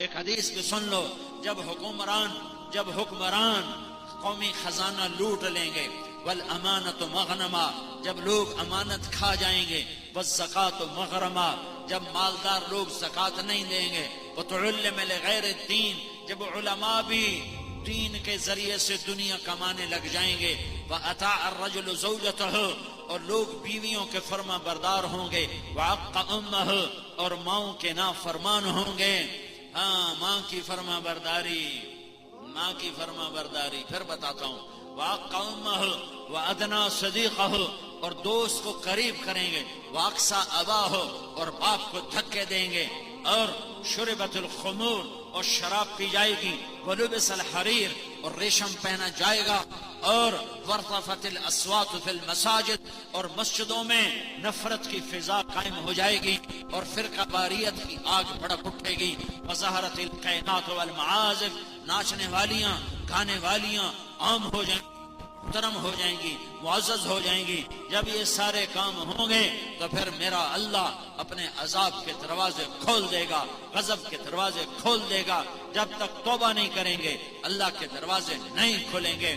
ایک حدیث بھی سن لو، جب حکمران قومی خزانہ لوٹ لیں گے، والامانۃ مغنما، جب لوگ امانت کھا جائیں گے، والزکاۃ مغرما، جب مالدار لوگ زکوٰۃ نہیں دیں گے، وتعلم لغیر الدین، جب علماء بھی دین کے ذریعے سے دنیا کمانے لگ جائیں گے، وَأَطَاعَ الرَّجُلُ زَوْجَتَهُ، اور لوگ بیویوں کے فرما بردار ہوں گے، وَعَقَّ أُمَّهُ، اور ماؤں کے نافرمان ہوں گے۔ ہاں، ماں کی فرما برداری پھر بتاتا ہوں، وَعَقَّ أُمَّهُ وَأَدْنَى صَدِيقَهُ، اور دوست کو قریب کریں گے، وَأَقْصَى أَبَاهُ، اور باپ کو دھکے دیں گے، اور شربت الخمور، اور شراب پی جائے گی، وَلُبِسَ الْحَرِيرُ، اور ریشم پہنا جائے گا، اور وَارْتَفَتِ الْأَصْوَاتُ فِي الْمَسَاجِدِ، اور مسجدوں میں نفرت کی فضا قائم ہو جائے گی، اور فرقہ واریت کی آگ بھڑک اٹھے گی، وَظَهَرَتِ الْقَيْنَاتُ وَالْمَعَازِفُ، ناچنے والیاں گانے والیاں عام ہو جائیں گی، محترم ہو جائیں گی، معزز ہو جائیں گی۔ جب یہ سارے کام ہوں گے تو پھر میرا اللہ اپنے عذاب کے دروازے کھول دے گا، غضب کے دروازے کھول دے گا۔ جب تک توبہ نہیں کریں گے اللہ کے دروازے نہیں کھلیں گے۔